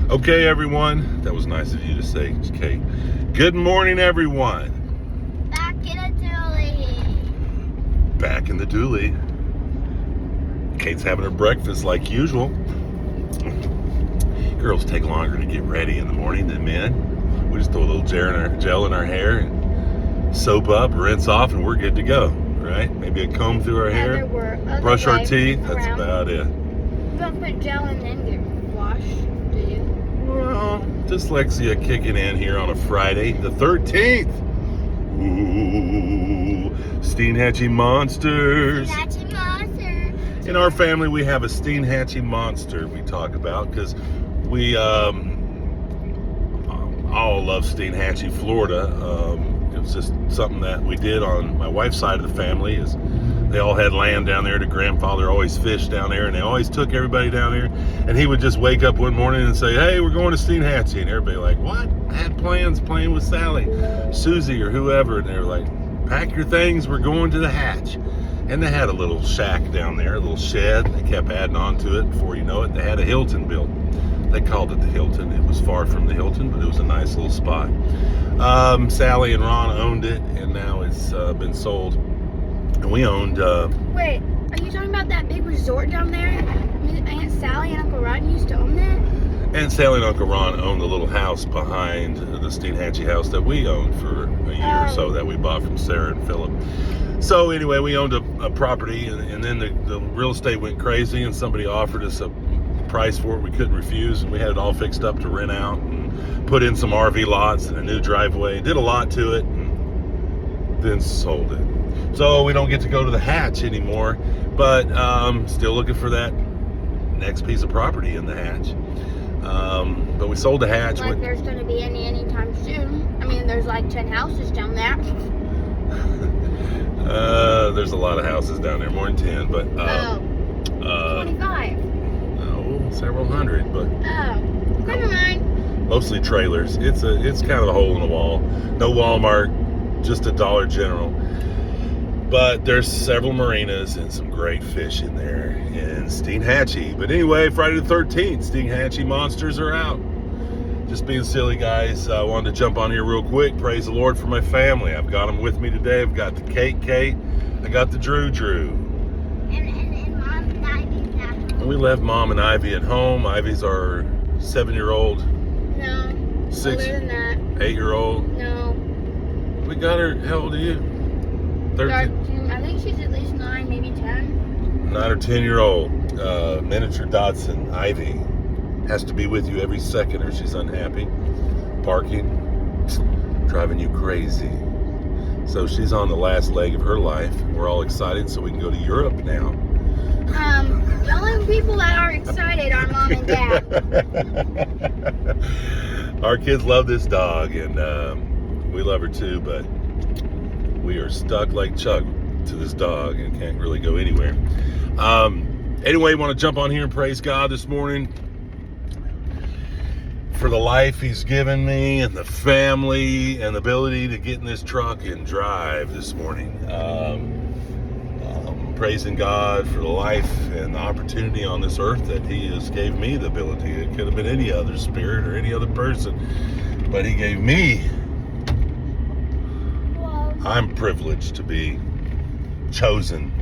Okay, everyone. That was nice of you to say, Kate. Good morning, everyone. Back in a Dooley. Back in the Dooley. Kate's having her breakfast like usual. Girls take longer to get ready in the morning than men. We just throw a little gel in our hair and soap up, rinse off, and we're good to go, right? Maybe a comb through our hair, brush our teeth. That's about it. You don't put gel in then get washed, do you? Well, dyslexia kicking in here on a Friday, the 13th. Ooh, Steenhatchee monsters. Steenhatchee monster. In our family, we have a Steenhatchee monster we talk about because we all love Steenhatchee, Florida. It was just something that we did on my wife's side of the family. Is they all had land down there. The grandfather always fished down there, and they always took everybody down there. And he would just wake up one morning and say, "Hey, we're going to Steenhatchee," and everybody like, "What?" I had plans playing with Sally, Susie, or whoever, and they were like, "Pack your things. We're going to the hatch." And they had a little shack down there, a little shed. They kept adding on to it. Before you know it, they had a Hilton built. They called it the Hilton. It was far from the Hilton, but it was a nice little spot. Sally and Ron owned it, and now it's been sold. And we owned... Wait, are you talking about that big resort down there? Aunt Sally and Uncle Ron used to own that? Aunt Sally and Uncle Ron owned the little house behind the Steenhatchee house that we owned for a year or so that we bought from Sarah and Philip. So anyway, we owned a property, and then the real estate went crazy, and somebody offered us a price for it we couldn't refuse, and we had it all fixed up to rent out and put in some RV lots and a new driveway. Did a lot to it, and then sold it. So we don't get to go to the hatch anymore, but still looking for that next piece of property in the hatch. But we sold the hatch. Like there's going to be anytime soon. I mean, there's like 10 houses down there. There's a lot of houses down there, more than 10, but 25. No, several hundred, but Never mind. Mostly trailers. It's kind of a hole in the wall. No Walmart, just a Dollar General. But there's several marinas and some great fish in there in Steenhatchee. But anyway, Friday the 13th, Steenhatchee monsters are out. Just being silly, guys. I wanted to jump on here real quick. Praise the Lord for my family. I've got them with me today. I've got the Kate. I got the Drew. And Mom and Ivy's at home. And we left Mom and Ivy at home. Ivy's our 7-year-old. No. Older than that. 8-year-old. No. We got her. How old are you? 13. I think she's at least 9, maybe 10. 9 or 10-year-old. Miniature Dotson, Ivy. Has to be with you every second or she's unhappy. Barking, driving you crazy. So she's on the last leg of her life. We're all excited so we can go to Europe now. The only people that are excited are Mom and Dad. Our kids love this dog, and we love her too, but we are stuck like Chuck to this dog and can't really go anywhere. Anyway, want to jump on here and praise God this morning for the life he's given me and the family and the ability to get in this truck and drive this morning. Praising God for the life and the opportunity on this earth that he has gave me the ability. It could have been any other spirit or any other person, but he gave me. Whoa. I'm privileged to be chosen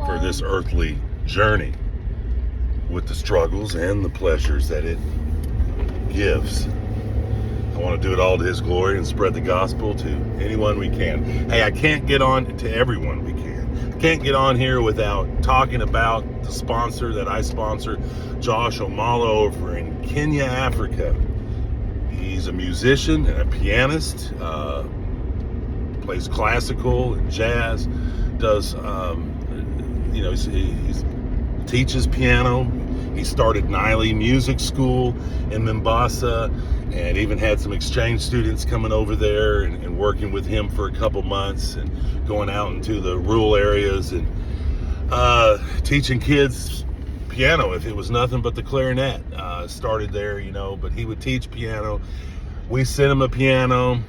for this earthly journey with the struggles and the pleasures that it gives. I want to do it all to his glory and spread the gospel to anyone we can. Hey, I can't get on to everyone we can. I can't get on here without talking about the sponsor that I sponsor, Josh Omalo over in Kenya, Africa. He's a musician and a pianist, plays classical and jazz, does, he teaches piano. He started Nile Music School in Mombasa and even had some exchange students coming over there and working with him for a couple months and going out into the rural areas and teaching kids piano. If it was nothing but the clarinet, started there, but he would teach piano. We sent him a piano.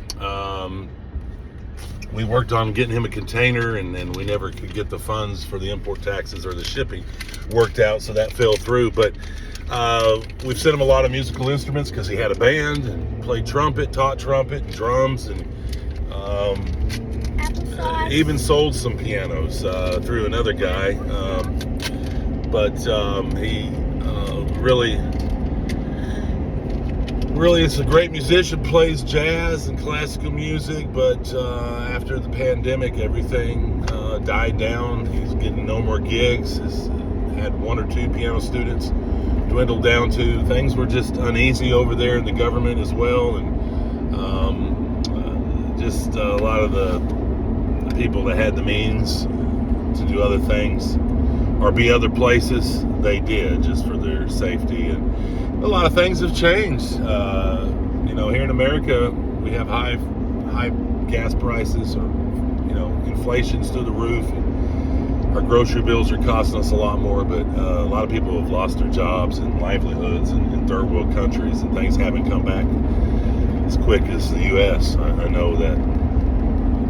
We worked on getting him a container, and then we never could get the funds for the import taxes or the shipping worked out, so that fell through. But We've sent him a lot of musical instruments because he had a band and played trumpet, taught trumpet and drums, and even sold some pianos through another guy. But he really is a great musician, plays jazz and classical music, but after the pandemic, everything died down. He's getting no more gigs. He's had 1 or 2 piano students, dwindled down to. Things were just uneasy over there in the government as well, and just a lot of the people that had the means to do other things or be other places, they did just for their safety. And a lot of things have changed. Here in America, we have high gas prices, or inflation's through the roof. And our grocery bills are costing us a lot more. But a lot of people have lost their jobs and livelihoods in third world countries, and things haven't come back as quick as the U.S. I know that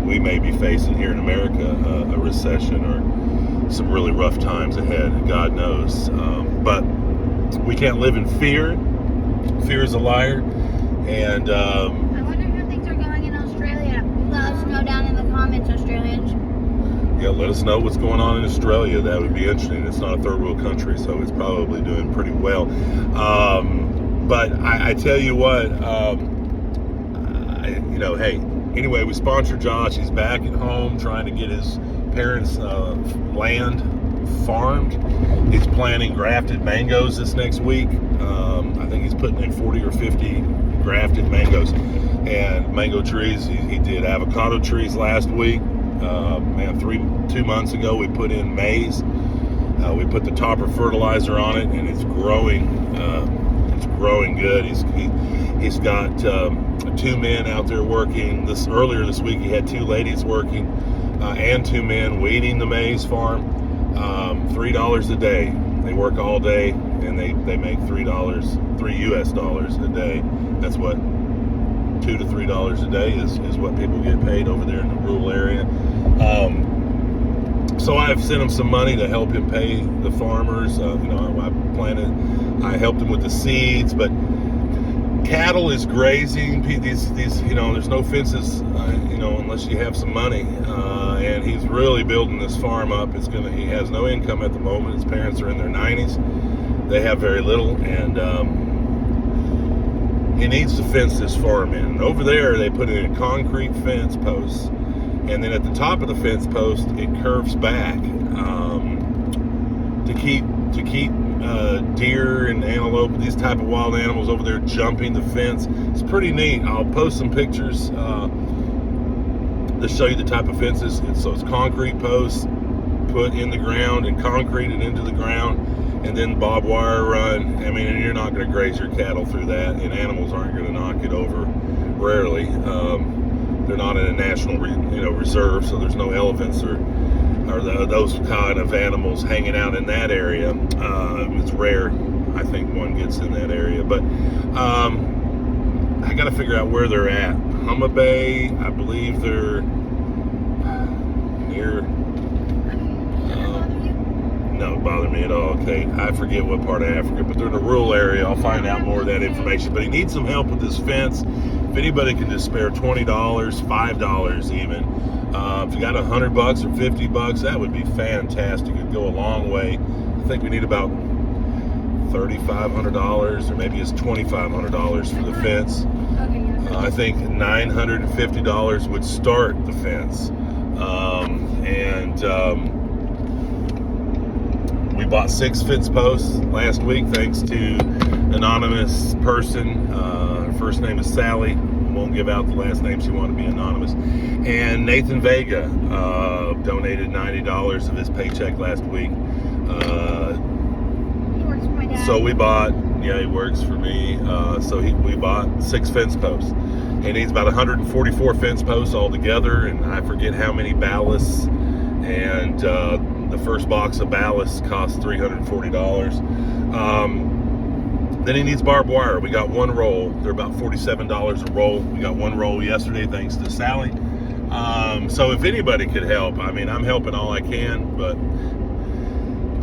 we may be facing here in America a recession or some really rough times ahead. God knows, but we can't live in fear. Fear is a liar. And I wonder how things are going in Australia. Let us know down in the comments, Australians. Yeah, let us know what's going on in Australia. That would be interesting. It's not a third world country, so it's probably doing pretty well. But I tell you what, hey, anyway, we sponsor Josh. He's back at home trying to get his parents' land farmed. He's planting grafted mangoes this next week. I think he's putting in 40 or 50 grafted mangoes and mango trees. He did avocado trees last week. 2 months ago we put in maize. We put the topper fertilizer on it, and it's growing. It's growing good. He's got 2 men out there working. Earlier this week he had 2 ladies working and 2 men weeding the maize farm. $3 a day. They work all day, and they make $3 US dollars a day. That's what $2 to $3 a day is what people get paid over there in the rural area. So I've sent him some money to help him pay the farmers. I helped him with the seeds, but cattle is grazing. These there's no fences, unless you have some money. And he's really building this farm up. He has no income at the moment. His parents are in their 90s. They have very little, and he needs to fence this farm in. And over there, they put in a concrete fence post, and then at the top of the fence post, it curves back to keep deer and antelope, these type of wild animals over there jumping the fence. It's pretty neat. I'll post some pictures to show you the type of fences. So it's concrete posts put in the ground and concreted into the ground, and then barbed wire run. I mean, and you're not going to graze your cattle through that, and animals aren't going to knock it over. Rarely. They're not in a national reserve, so there's no elephants or those kind of animals hanging out in that area. It's rare. I think one gets in that area, but I got to figure out where they're at. Huma Bay, I believe they're near. No, it bother me at all. Okay, I forget what part of Africa, but they're in a rural area. I'll find out more of that information. But he needs some help with this fence. If anybody can just spare $20, $5 even. If you got $100 or $50, that would be fantastic. It'd go a long way. I think we need about $3,500, or maybe it's $2,500 for the fence. I think $950 would start the fence. We bought 6 fence posts last week, thanks to anonymous person. Her first name is Sally. Won't give out the last name. She wanted to be anonymous. And Nathan Vega donated $90 of his paycheck last week. He works for my dad. So we bought. Yeah, he works for me. We bought 6 fence posts. He needs about 144 fence posts altogether, and I forget how many ballasts. And the first box of ballasts costs $340. Then he needs barbed wire. We got 1 roll. They're about $47 a roll. We got 1 roll yesterday, thanks to Sally. So if anybody could help, I mean, I'm helping all I can, but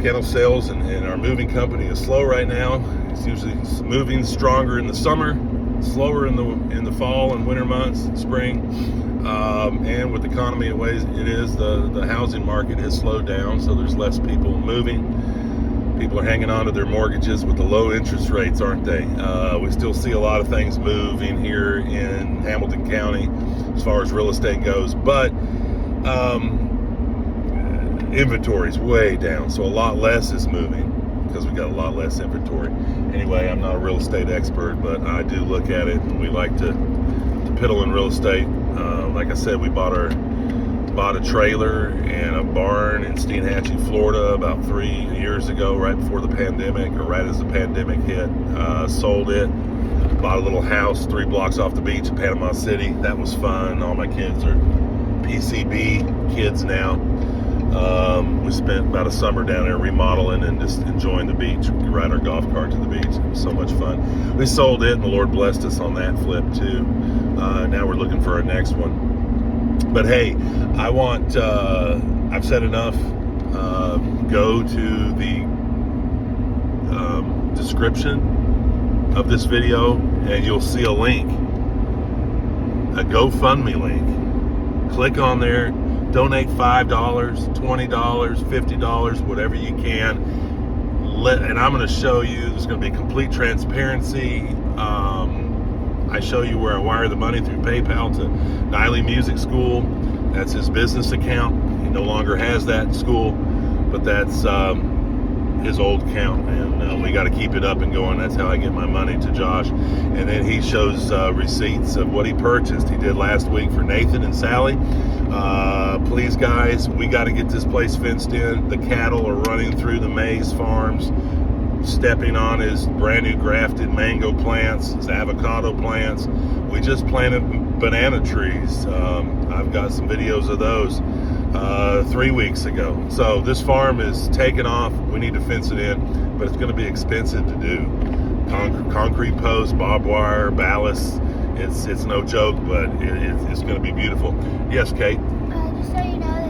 kennel sales and our moving company is slow right now. It's usually moving stronger in the summer, slower in the fall and winter months, spring. And with the economy the way it is, the housing market has slowed down, so there's less people moving. People are hanging on to their mortgages with the low interest rates, aren't they? We still see a lot of things moving here in Hamilton County as far as real estate goes, but inventory's way down, so a lot less is moving because we got a lot less inventory. Anyway, I'm not a real estate expert, but I do look at it, and we like to piddle in real estate. Like I said, we bought a trailer and a barn in Steenhatchee, Florida about 3 years ago, right before the pandemic, or right as the pandemic hit. Sold it, bought a little house 3 blocks off the beach in Panama City. That was fun. All my kids are PCB kids now. We spent about a summer down there remodeling and just enjoying the beach. We could ride our golf cart to the beach. It was so much fun. We sold it, and the Lord blessed us on that flip too. Now we're looking for our next one. But hey, I want, I've said enough. Go to the description of this video and you'll see a link, a GoFundMe link. Click on there, donate $5, $20, $50, whatever you can. And I'm going to show you, there's going to be complete transparency. I show you where I wire the money through PayPal to Dooley Music School. That's his business account. He no longer has that school, but that's his old account, and we got to keep it up and going. That's how I get my money to Josh. And then he shows receipts of what he purchased. He did last week for Nathan and Sally. Please, guys, we got to get this place fenced in. The cattle are running through the maize farms, stepping on his brand new grafted mango plants, his avocado plants. We just planted banana trees. I've got some videos of those 3 weeks ago. So this farm is taking off. We need to fence it in, but it's going to be expensive to do. Concrete posts, barbed wire, ballast. It's no joke, but it's going to be beautiful. Yes, Kate? Just so you know,